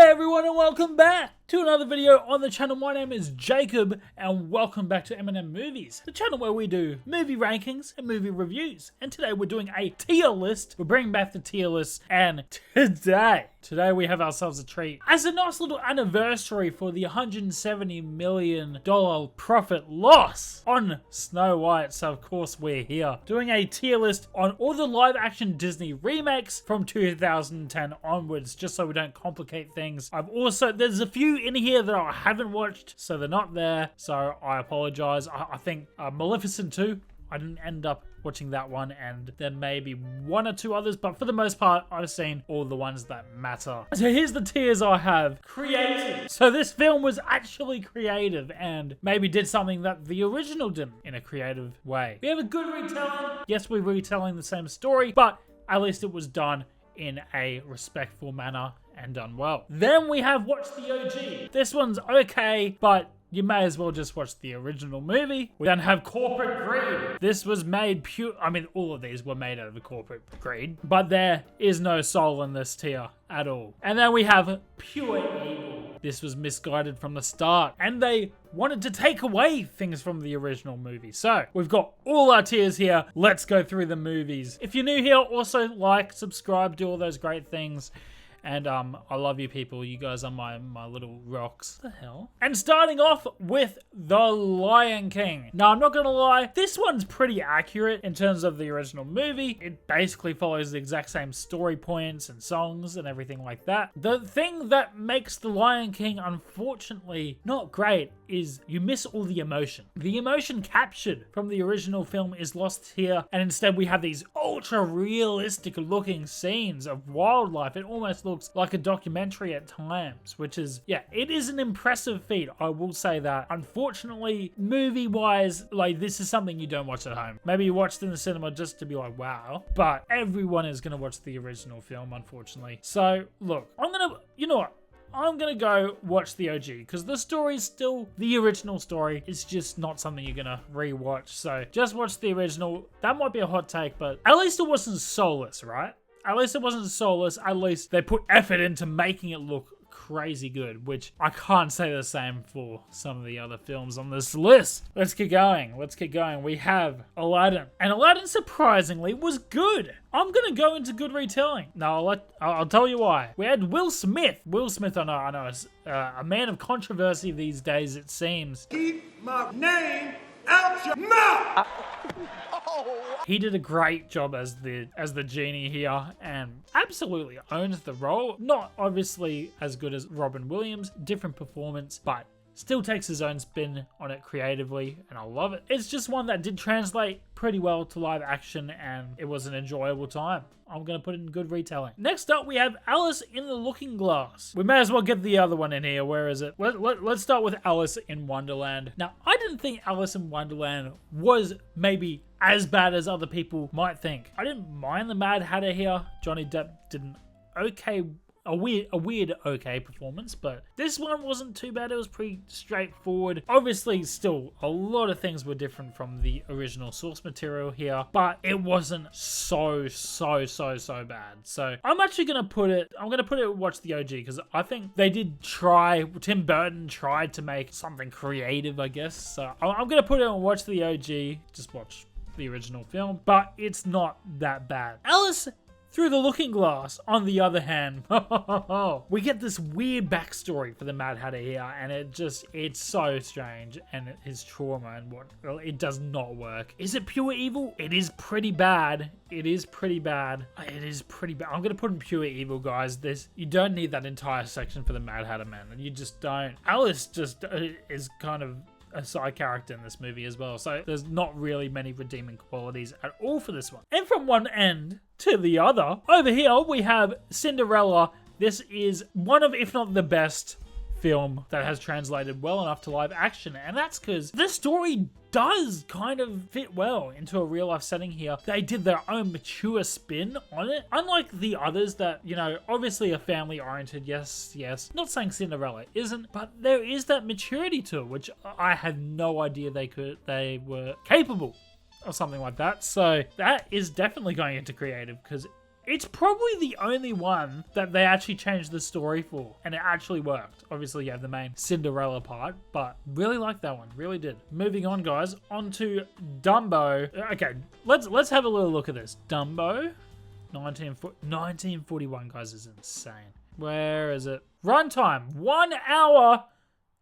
everyone and welcome back to another video on the channel. My name is Jacob and welcome back to MNM Movies, the channel where we do movie rankings and movie reviews. And today we're doing a tier list. We're bringing back the tier list, and today we have ourselves a treat. As a nice little anniversary for the $170 million profit loss on Snow White, so of course we're here doing a tier list on all the live action Disney remakes from 2010 onwards, just so we don't complicate things. There's a few in here that I haven't watched, so they're not there, so I apologize. I think Maleficent 2, I didn't end up watching that one, and then maybe one or two others, but for the most part I've seen all the ones that matter. So here's the tiers I have. Creative. So this film was actually creative and maybe did something that the original didn't in a creative way. We have a good retelling. Yes, we're retelling the same story, but at least it was done in a respectful manner and done well. Then we have Watch the OG. This one's okay, but you may as well just watch the original movie. We then have Corporate Greed. This was made pure, all of these were made out of corporate greed, but there is no soul in this tier at all. And then we have Pure Evil. This was misguided from the start, and they wanted to take away things from the original movie. So we've got all our tiers here. Let's go through the movies. If you're new here, also like, subscribe, do all those great things. And I love you people. You guys are my little rocks. What the hell? And starting off with The Lion King. Now, I'm not gonna lie, this one's pretty accurate in terms of the original movie. It basically follows the exact same story points and songs and everything like that. The thing that makes The Lion King, unfortunately, not great is you miss all the emotion. The emotion captured from the original film is lost here, and instead we have these ultra realistic looking scenes of wildlife. It almost looks like a documentary at times, which is, yeah, it is an impressive feat, I will say that. Unfortunately, movie wise, like, this is something you don't watch at home. Maybe you watched in the cinema just to be like, wow, but everyone is gonna watch the original film, unfortunately. So look, you know what? I'm gonna go watch the OG because the story is still the original story. It's just not something you're gonna rewatch. So just watch the original. That might be a hot take, but at least it wasn't soulless, right? At least it wasn't soulless. At least they put effort into making it look crazy good, which I can't say the same for some of the other films on this list. Let's get going. We have Aladdin, and Aladdin surprisingly was good. I'm gonna go into good retelling. No, I'll tell you why. We had Will Smith. I know, is a man of controversy these days, it seems. Keep my name out your mouth. He did a great job as the genie here and absolutely owns the role. Not obviously as good as Robin Williams, different performance, but still takes his own spin on it creatively, and I love it. It's just one that did translate pretty well to live action, and it was an enjoyable time. I'm going to put it in good retelling. Next up, we have Alice in the Looking Glass. We may as well get the other one in here. Where is it? Let's start with Alice in Wonderland. Now, I didn't think Alice in Wonderland was maybe as bad as other people might think. I didn't mind the Mad Hatter here. Johnny Depp did a weird okay performance, but this one wasn't too bad. It was pretty straightforward. Obviously, still a lot of things were different from the original source material here, but it wasn't so bad. So I'm actually gonna put it watch the OG, because I think they did try. Tim Burton tried to make something creative, I guess. So I'm gonna put it on watch the OG. Just watch the original film, but it's not that bad. Alice Through the Looking Glass, on the other hand, we get this weird backstory for the Mad Hatter here, and it's so strange, and his trauma and it does not work. Is it pure evil? It is pretty bad. I'm gonna put in pure evil, guys. You don't need that entire section for the Mad Hatter, man. You just don't. Alice just is kind of a side character in this movie as well, so there's not really many redeeming qualities at all for this one. And from one end to the other, over here we have Cinderella. This is one of, if not the best film that has translated well enough to live action, and that's because the story does kind of fit well into a real life setting here. They did their own mature spin on it, unlike the others that, you know, obviously are family oriented. Yes, not saying Cinderella isn't, but there is that maturity to it, which I had no idea they were capable of something like that. So that is definitely going into creative, because It's probably the only one that they actually changed the story for, and it actually worked. Obviously, you have the main Cinderella part, but really like that one. Really did. Moving on, guys, on to Dumbo. Okay, let's have a little look at this. Dumbo, 1941, guys, is insane. Where is it? Runtime, 1 hour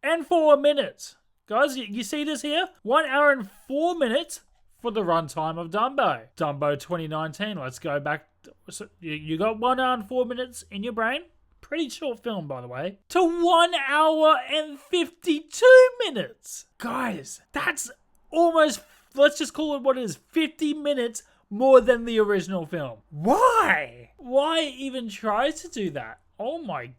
and 4 minutes. Guys, you see this here? 1 hour and 4 minutes for the runtime of Dumbo. Dumbo 2019. Let's go back. So you got 1 hour and 4 minutes in your brain. Pretty short film, by the way. To 1 hour and 52 minutes. Guys, that's almost, let's just call it what it is, 50 minutes more than the original film. Why? Why even try to do that? Oh my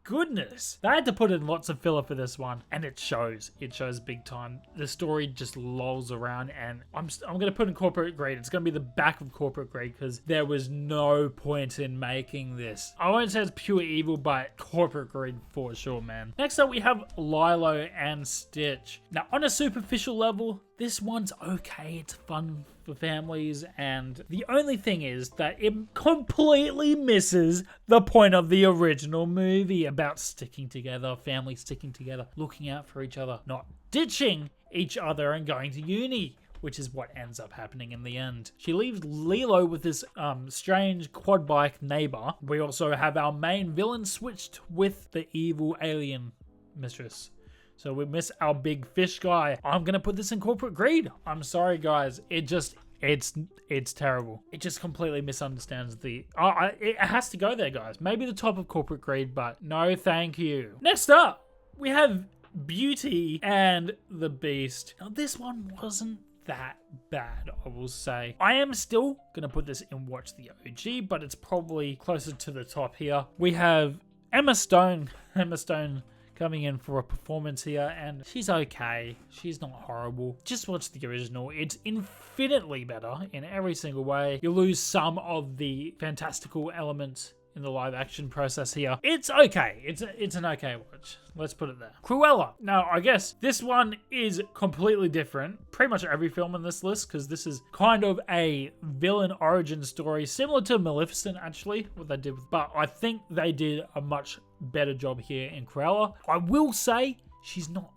goodness. They had to put in lots of filler for this one, and it shows. It shows big time. The story just lolls around, and I'm going to put in corporate grade. It's going to be the back of corporate grade because there was no point in making this. I won't say it's pure evil, but corporate grade for sure, man. Next up, we have Lilo and Stitch. Now, on a superficial level, this one's okay. It's fun for families, and the only thing is that it completely misses the point of the original movie about sticking together, family sticking together, looking out for each other, not ditching each other and going to uni, which is what ends up happening in the end. She leaves Lilo with this strange quad bike neighbor. We also have our main villain switched with the evil alien mistress. So we miss our big fish guy. I'm going to put this in corporate greed. I'm sorry, guys. It's terrible. It just completely misunderstands the... it has to go there, guys. Maybe the top of corporate greed, but no thank you. Next up, we have Beauty and the Beast. Now, this one wasn't that bad, I will say. I am still going to put this in Watch the OG, but it's probably closer to the top here. We have Emma Stone. Emma Stone coming in for a performance here, and she's okay. She's not horrible. Just watch the original. It's infinitely better in every single way. You lose some of the fantastical elements in the live action process here. It's okay. It's an okay watch. Let's put it there. Cruella. Now, I guess this one is completely different. Pretty much every film on this list, because this is kind of a villain origin story, similar to Maleficent, actually, what they did with, but I think they did a much better job here in Cruella. I will say she's not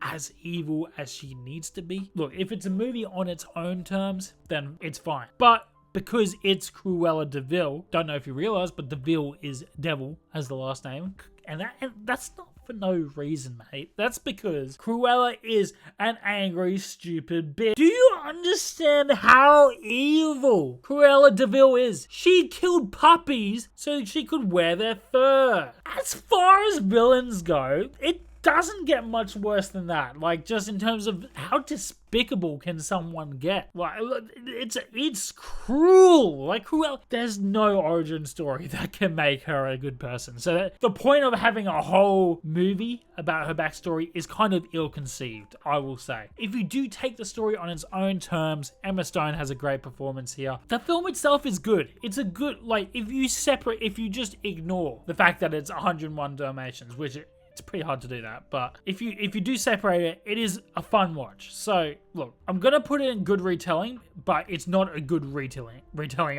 as evil as she needs to be. Look, if it's a movie on its own terms, then it's fine. But because it's Cruella de Vil, don't know if you realize, but de Vil is devil as the last name. And that's not for no reason, mate. That's because Cruella is an angry, stupid bitch. Do you understand how evil Cruella de Vil is? She killed puppies so she could wear their fur. As far as villains go, it doesn't get much worse than that. Like, just in terms of how despicable can someone get. Like, it's cruel. Like, Cruella, there's no origin story that can make her a good person. So the point of having a whole movie about her backstory is kind of ill-conceived, I will say. If you do take the story on its own terms, Emma Stone has a great performance here. The film itself is good. It's a good, like, if you just ignore the fact that it's 101 Dalmatians, which it's pretty hard to do that, but if you do separate it, it is a fun watch. So look, I'm gonna put it in good retelling, but it's not a good retelling,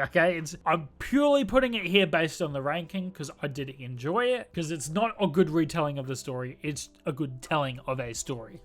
okay? I'm purely putting it here based on the ranking because I did enjoy it, because it's not a good retelling of the story, it's a good telling of a story.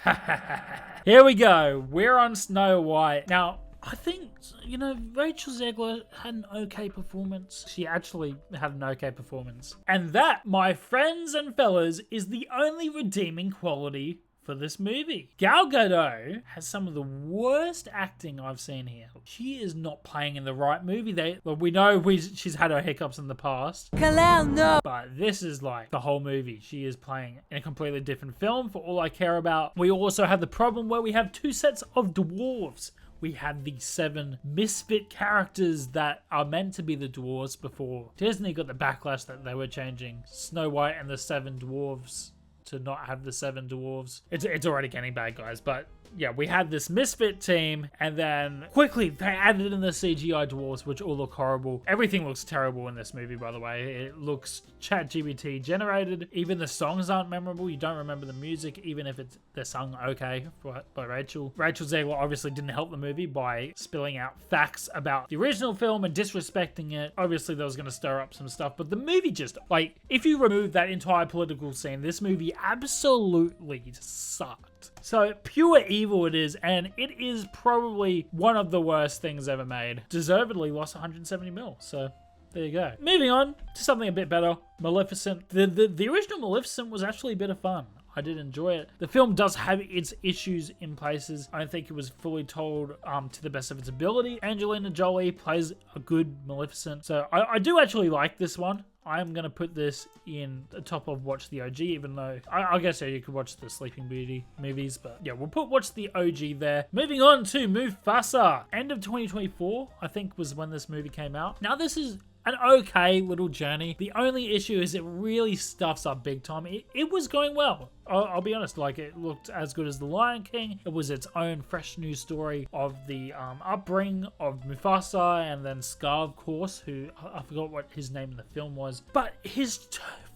Here we go, we're on Snow White. Now, I think, you know, Rachel Zegler had an okay performance. She actually had an okay performance. And that, my friends and fellas, is the only redeeming quality for this movie. Gal Gadot has some of the worst acting I've seen here. She is not playing in the right movie. We know she's had her hiccups in the past. Kalel, no! But this is like the whole movie. She is playing in a completely different film for all I care about. We also have the problem where we have two sets of dwarves. We had the 7 misfit characters that are meant to be the dwarves before Disney got the backlash that they were changing Snow White and the 7 dwarves to not have the 7 dwarves. It's already getting bad, guys, but yeah, we had this misfit team, and then quickly they added in the CGI dwarves, which all look horrible. Everything looks terrible in this movie, by the way. It looks ChatGPT generated. Even the songs aren't memorable. You don't remember the music, even if they're sung okay by Rachel. Rachel Zegler obviously didn't help the movie by spilling out facts about the original film and disrespecting it. Obviously, that was going to stir up some stuff, but the movie just, like, if you remove that entire political scene, this movie absolutely sucked. So pure evil it is, and it is probably one of the worst things ever made. Deservedly lost 170 mil, so there you go. Moving on to something a bit better, Maleficent. The original Maleficent was actually a bit of fun. I did enjoy it. The film does have its issues in places. I don't think it was fully told to the best of its ability. Angelina Jolie plays a good Maleficent, so I do actually like this one. I'm going to put this in the top of Watch the OG, even though I guess yeah, you could watch the Sleeping Beauty movies, but yeah, we'll put Watch the OG there. Moving on to Mufasa. End of 2024, I think, was when this movie came out. Now, this is an okay little journey. The only issue is it really stuffs up big time. It was going well. I'll be honest, like, it looked as good as The Lion King. It was its own fresh new story of the upbringing of Mufasa, and then Scar, of course, who I forgot what his name in the film was. But his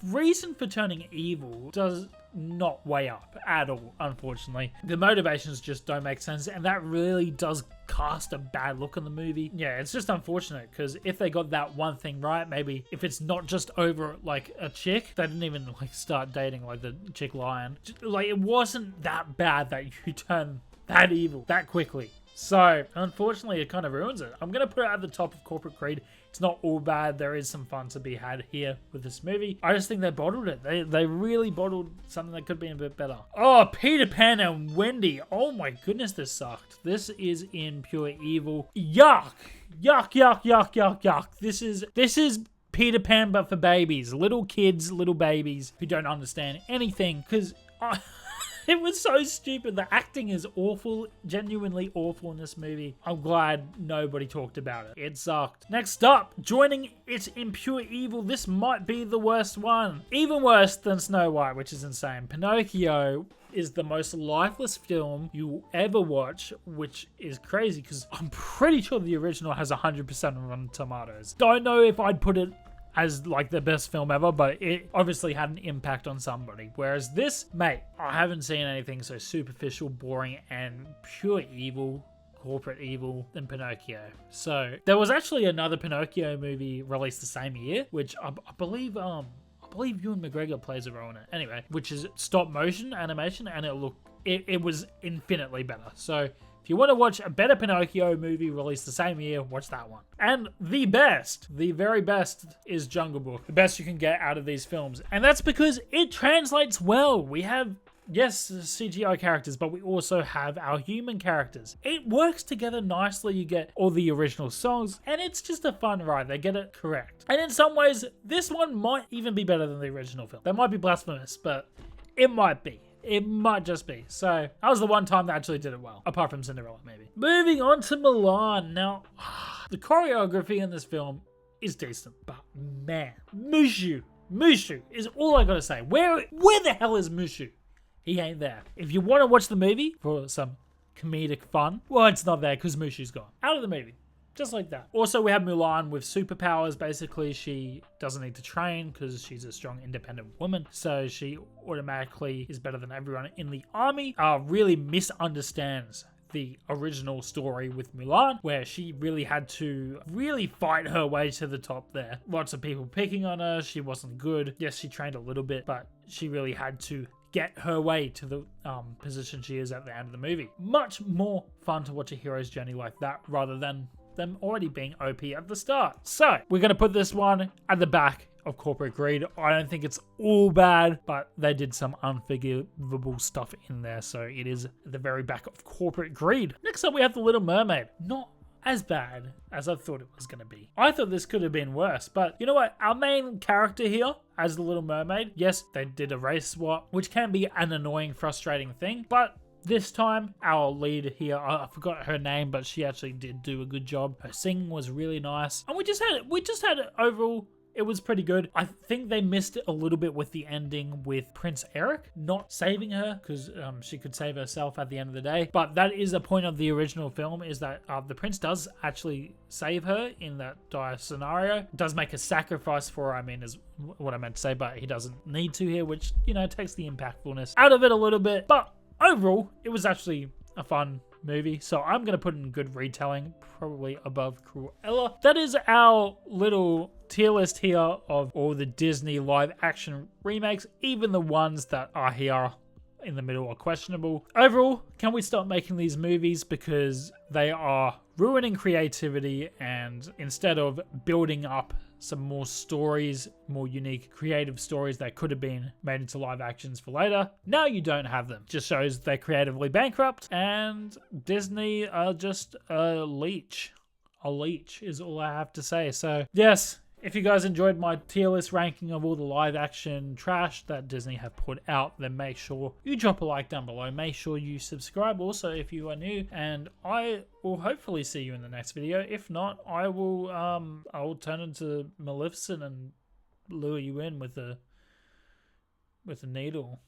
reason for turning evil does not weigh up at all, unfortunately. The motivations just don't make sense, and that really does cast a bad look on the movie. Yeah, it's just unfortunate, because if they got that one thing right, maybe if it's not just over, like, a chick, they didn't even, like, start dating, like, the chick lion. Like, it wasn't that bad that you turn that evil that quickly. So, unfortunately, it kind of ruins it. I'm going to put it at the top of Corporate Greed. It's not all bad. There is some fun to be had here with this movie. I just think they bottled it. They really bottled something that could be a bit better. Oh, Peter Pan and Wendy. Oh my goodness, this sucked. This is in pure evil. Yuck. Yuck, yuck, yuck, yuck, yuck. This is Peter Pan, but for babies. Little kids, little babies who don't understand anything. Because it was so stupid. The acting is awful, genuinely awful in this movie. I'm glad nobody talked about it. It sucked. Next up, joining it in pure evil. This might be the worst one. Even worse than Snow White, which is insane. Pinocchio is the most lifeless film you ever watch, which is crazy because I'm pretty sure the original has 100% on Rotten Tomatoes. Don't know if I'd put it as like the best film ever, but it obviously had an impact on somebody. Whereas this, mate, I haven't seen anything so superficial, boring, and pure evil, corporate evil than Pinocchio. So there was actually another Pinocchio movie released the same year, which I believe Ewan McGregor plays a role in it. Anyway, which is stop motion animation, and it was infinitely better. So if you want to watch a better Pinocchio movie released the same year, watch that one. And the very best is Jungle Book. The best you can get out of these films. And that's because it translates well. We have, yes, CGI characters, but we also have our human characters. It works together nicely. You get all the original songs, and it's just a fun ride. They get it correct. And in some ways, this one might even be better than the original film. That might be blasphemous, but it might be. It might just be. So that was the one time they actually did it well, apart from Cinderella, maybe. Moving on to Milan. Now, the choreography in this film is decent, but man, Mushu is all I gotta say. Where the hell is Mushu? He ain't there. If you want to watch the movie for some comedic fun, well, it's not there because Mushu's gone. Out of the movie. Just like that. Also, we have Mulan with superpowers. Basically, she doesn't need to train because she's a strong, independent woman. So she automatically is better than everyone in the army. Really misunderstands the original story with Mulan, where she really had to fight her way to the top there. Lots of people picking on her. She wasn't good. Yes, she trained a little bit, but she really had to get her way to the position she is at the end of the movie. Much more fun to watch a hero's journey like that rather than them already being OP at the start. So we're going to put this one at the back of Corporate Greed. I don't think it's all bad, but they did some unforgivable stuff in there. So it is at the very back of Corporate Greed. Next up, we have The Little Mermaid. Not as bad as I thought it was going to be. I thought this could have been worse, but you know what? Our main character here as The Little Mermaid, yes, they did a race swap, which can be an annoying, frustrating thing, but this time, our lead here, I forgot her name, but she actually did do a good job. Her singing was really nice. And we just had overall, it was pretty good. I think they missed it a little bit with the ending with Prince Eric not saving her, because she could save herself at the end of the day. But that is the point of the original film, is that the prince does actually save her in that dire scenario. Does make a sacrifice for her, I mean, is what I meant to say, but he doesn't need to here, which, you know, takes the impactfulness out of it a little bit. But overall, it was actually a fun movie, so I'm going to put in good retelling, probably above Cruella. That is our little tier list here of all the Disney live action remakes, even the ones that are here in the middle are questionable. Overall, can we stop making these movies, because they are ruining creativity, and instead of building up some more stories, more unique creative stories that could have been made into live actions for later, now you don't have them. Just shows they're creatively bankrupt, and Disney are just a leech. A leech is all I have to say. So yes, if you guys enjoyed my tier list ranking of all the live action trash that Disney have put out, then make sure you drop a like down below. Make sure you subscribe also if you are new, and I will hopefully see you in the next video. If not, I will turn into Maleficent and lure you in with a needle.